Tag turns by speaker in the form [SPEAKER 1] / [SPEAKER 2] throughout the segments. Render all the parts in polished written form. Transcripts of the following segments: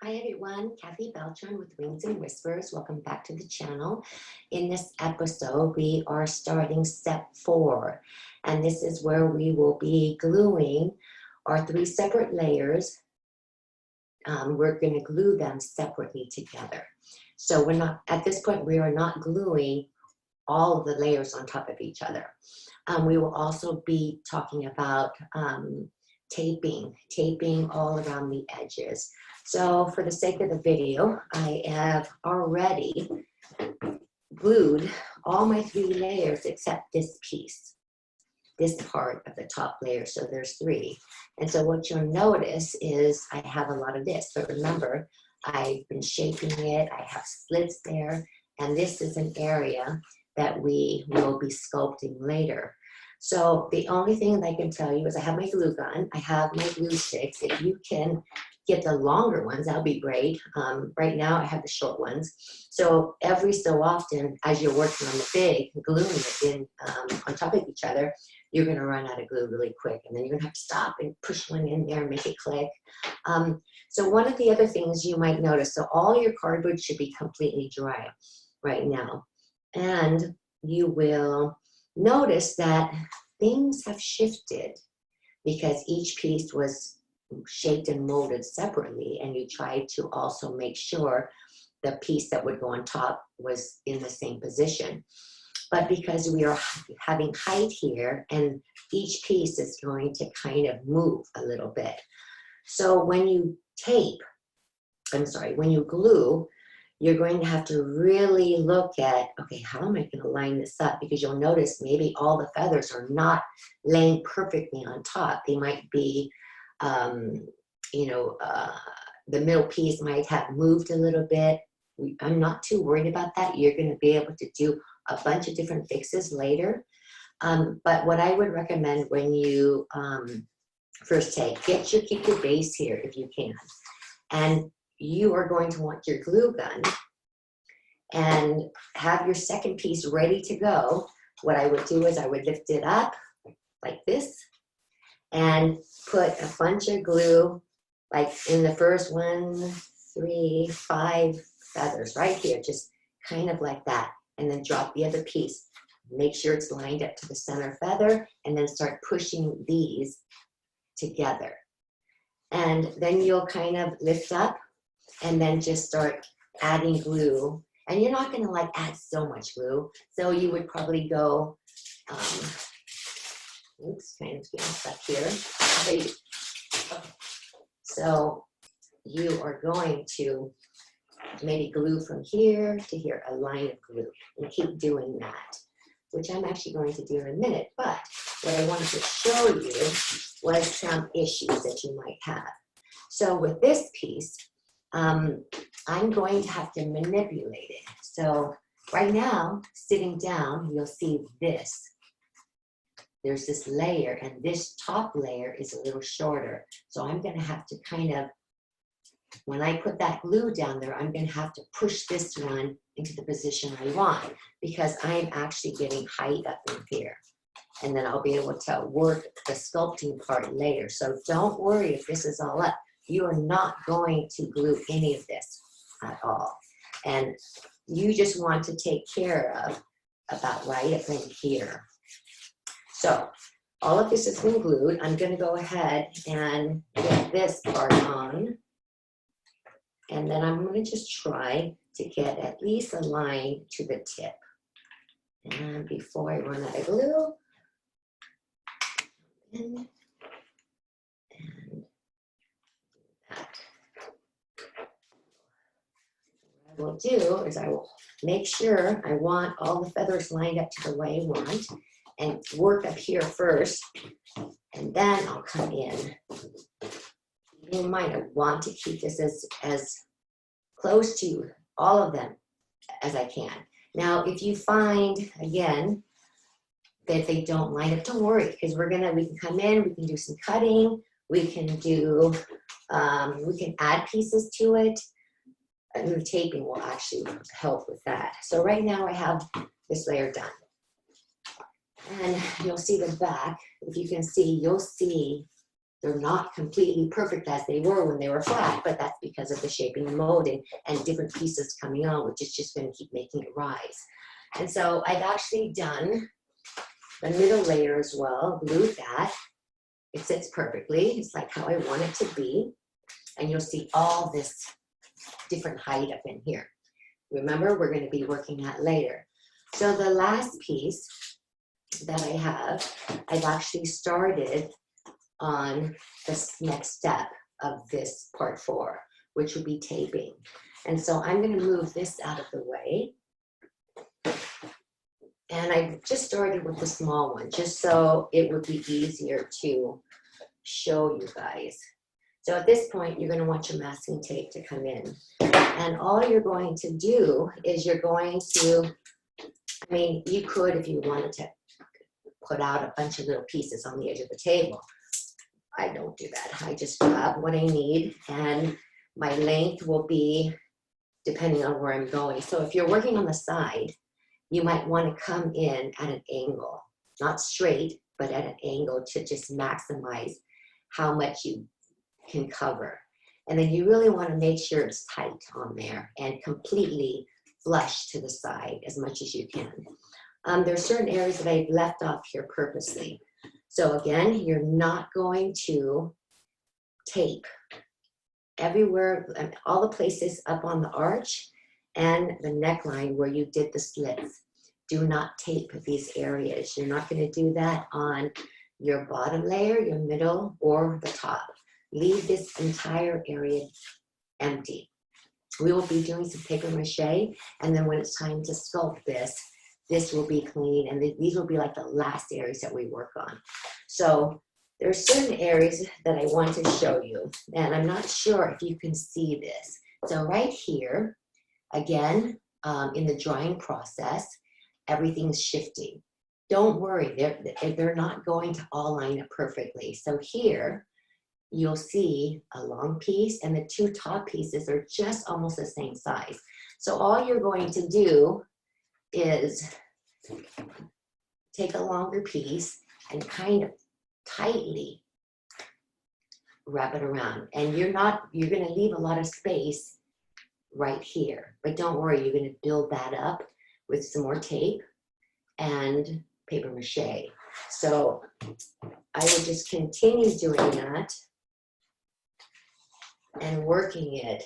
[SPEAKER 1] Hi everyone, Kathy Beltran with Wings and Whispers. Welcome back to the channel. In this episode, we are starting step 4, and this is where we will be gluing our 3 separate layers. We're going to glue them separately together. So we're not, at this point, we are not gluing all of the layers on top of each other. We will also be talking about taping all around the edges. So for the sake of the video, I have already glued all my 3 layers except this piece, this part of the top layer. So there's 3. And so what you'll notice is I have a lot of this, but remember, I've been shaping it, I have slits there, and this is an area that we will be sculpting later. So the only thing that I can tell you is I have my glue gun, I have my glue sticks. If you can get the longer ones, that'll be great. Right now I have the short ones. So every so often, as you're working on the big, gluing it in on top of each other, you're gonna run out of glue really quick, and then you're gonna have to stop and push one in there and make it click. So one of the other things you might notice, so all your cardboard should be completely dry right now. And you will notice that things have shifted because each piece was shaped and molded separately, and you tried to also make sure the piece that would go on top was in the same position. But because we are having height here, and each piece is going to kind of move a little bit. So when you when you glue, you're going to have to really look at, okay, how am I going to line this up? Because you'll notice maybe all the feathers are not laying perfectly on top. They might be, the middle piece might have moved a little bit. I'm not too worried about that. You're going to be able to do a bunch of different fixes later. But what I would recommend when you first keep your base here if you can. And you are going to want your glue gun and have your second piece ready to go. What I would do is I would lift it up like this and put a bunch of glue, like in the first 1, 3, 5 feathers right here, just kind of like that, and then drop the other piece. Make sure it's lined up to the center feather, and then start pushing these together. And then you'll kind of lift up and then just start adding glue. And you're not gonna like add so much glue. So you would probably go, oops, kind of getting stuck here. Okay. So you are going to maybe glue from here to here, a line of glue, and keep doing that, which I'm actually going to do in a minute. But what I wanted to show you was some issues that you might have. So with this piece, I'm going to have to manipulate it. So right now, sitting down, you'll see this. There's this layer, and this top layer is a little shorter. So I'm going to have to kind of, when I put that glue down there, I'm going to have to push this one into the position I want, because I'm actually getting height up in here. And then I'll be able to work the sculpting part later. So don't worry if this is all up. You are not going to glue any of this at all. And you just want to take care of about right up in here. So all of this has been glued. I'm going to go ahead and get this part on. And then I'm going to just try to get at least a line to the tip. And before I run out of glue, and that. What I will do is I will make sure I want all the feathers lined up to the way I want, and work up here first, and then I'll come in. Keep in mind, I want to keep this as close to all of them as I can. Now, if you find, again, that they don't line up, don't worry, because we can come in, we can do some cutting, we can add pieces to it, and the taping will actually help with that. So right now I have this layer done. And you'll see the back. If you can see, you'll see they're not completely perfect as they were when they were flat, but that's because of the shaping and molding and different pieces coming on, which is just going to keep making it rise. And so I've actually done the middle layer as well, glued that. It sits perfectly. It's like how I want it to be. And you'll see all this different height up in here. Remember, we're going to be working that later. So the last piece that I have, I've actually started on this next step of this part 4, which would be taping. And so I'm going to move this out of the way. And I just started with the small one, just so it would be easier to show you guys. So at this point, you're going to want your masking tape to come in. And all you're going to do is you're going to, I mean, you could, if you wanted to, put out a bunch of little pieces on the edge of the table. I don't do that. I just grab what I need, and my length will be depending on where I'm going. So if you're working on the side, you might want to come in at an angle, not straight, but at an angle to just maximize how much you can cover. And then you really want to make sure it's tight on there and completely flush to the side as much as you can. There's certain areas that I've left off here purposely. So again, you're not going to tape everywhere, all the places up on the arch and the neckline where you did the slits. Do not tape these areas. You're not going to do that on your bottom layer, your middle, or the top. Leave this entire area empty. We will be doing some paper mache, and then when it's time to sculpt this, this will be clean, and these will be like the last areas that we work on. So there are certain areas that I want to show you, and I'm not sure if you can see this. So right here, again, in the drying process, everything's shifting. Don't worry, they're not going to all line up perfectly. So here, you'll see a long piece, and the 2 top pieces are just almost the same size. So all you're going to do is take a longer piece and kind of tightly wrap it around. And you're going to leave a lot of space right here. But don't worry, you're going to build that up with some more tape and paper mache. So I will just continue doing that and working it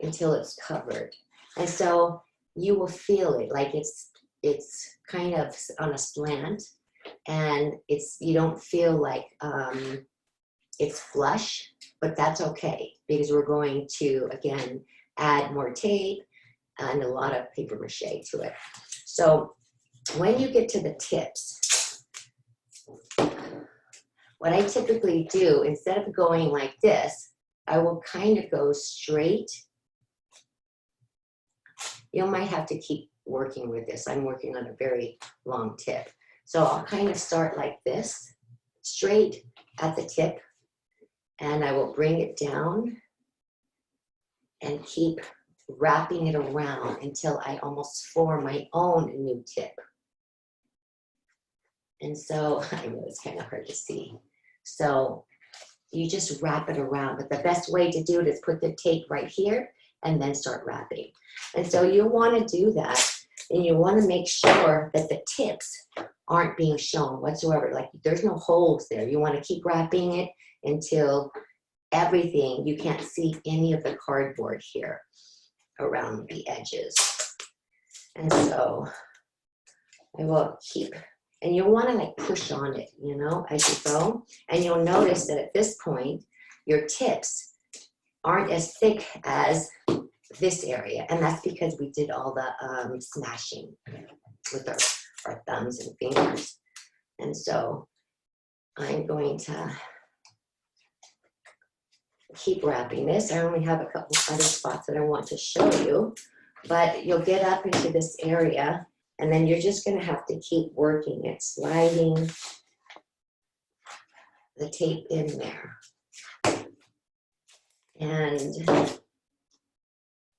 [SPEAKER 1] until it's covered. And so you will feel it like it's kind of on a slant, and you don't feel like it's flush, but that's okay because we're going to, again, add more tape and a lot of paper mache to it. So when you get to the tips, what I typically do, instead of going like this, I will kind of go straight. You might have to keep working with this. I'm working on a very long tip. So I'll kind of start like this, straight at the tip, and I will bring it down and keep wrapping it around until I almost form my own new tip. And so I know it's kind of hard to see. So you just wrap it around, but the best way to do it is put the tape right here and then start wrapping. And so you want to do that, and you want to make sure that the tips aren't being shown whatsoever. Like there's no holes there. You want to keep wrapping it until everything, you can't see any of the cardboard here around the edges. And so I will keep, and you'll want to like push on it, you know, as you go. And you'll notice that at this point, your tips aren't as thick as this area. And that's because we did all the smashing with our thumbs and fingers. And so I'm going to keep wrapping this. I only have a couple other spots that I want to show you, but you'll get up into this area, and then you're just going to have to keep working it, sliding the tape in there. And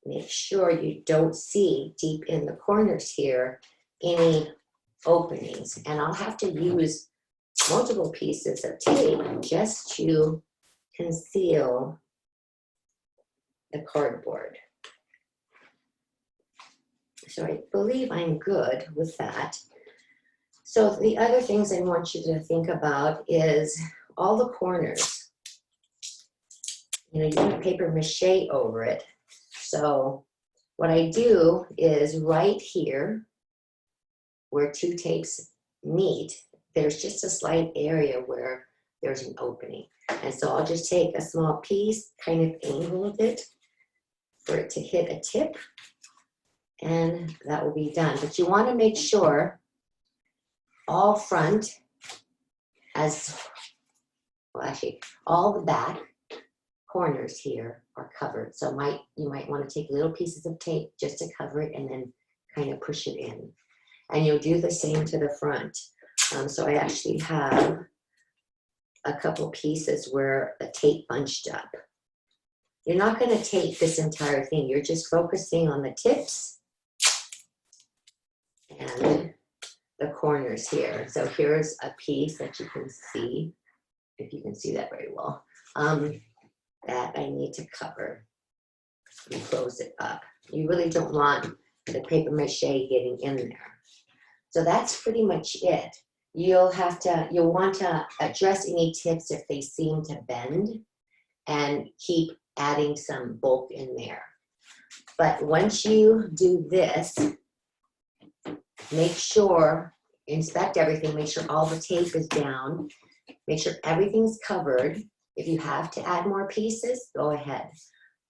[SPEAKER 1] make sure you don't see deep in the corners here any openings. And I'll have to use multiple pieces of tape just to conceal the cardboard. So I believe I'm good with that. So the other things I want you to think about is all the corners. You know, you're going to paper mache over it. So what I do is right here, where two tapes meet, there's just a slight area where there's an opening. And so I'll just take a small piece, kind of angle it for it to hit a tip, and that will be done. But you want to make sure all front, as well, actually all the back corners here are covered. So you might want to take little pieces of tape just to cover it and then kind of push it in. And you'll do the same to the front. So I actually have a couple pieces where the tape bunched up. You're not going to tape this entire thing. You're just focusing on the tips and the corners here. So here's a piece that you can see, if you can see that very well, that I need to cover and close it up. You really don't want the paper mache getting in there. So that's pretty much it. You'll want to address any tips if they seem to bend and keep adding some bulk in there. But once you do this, make sure, inspect everything, make sure all the tape is down, make sure everything's covered. If you have to add more pieces, go ahead.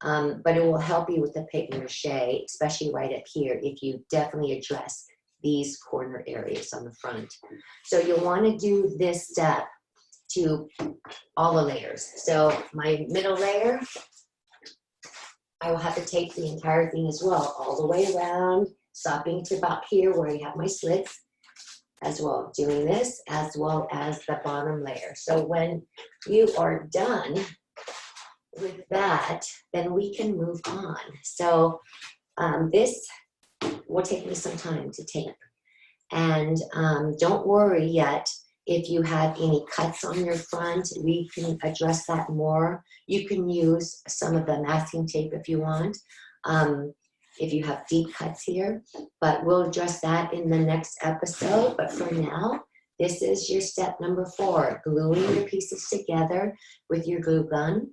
[SPEAKER 1] But it will help you with the paper mache, especially right up here, if you definitely address these corner areas on the front. So you'll want to do this step to all the layers. So my middle layer, I will have to tape the entire thing as well, all the way around, stopping to about here where I have my slits, as well, doing this, as well as the bottom layer. So when you are done with that, then we can move on. So this will take me some time to tape. And don't worry yet if you have any cuts on your front. We can address that more. You can use some of the masking tape if you want, if you have deep cuts here, but we'll address that in the next episode. But for now, this is your step number 4, gluing your pieces together with your glue gun,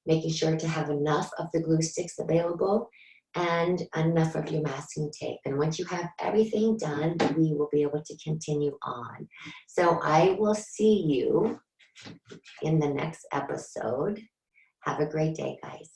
[SPEAKER 1] making sure to have enough of the glue sticks available and enough of your masking tape. And once you have everything done, we will be able to continue on. So I will see you in the next episode. Have a great day, guys.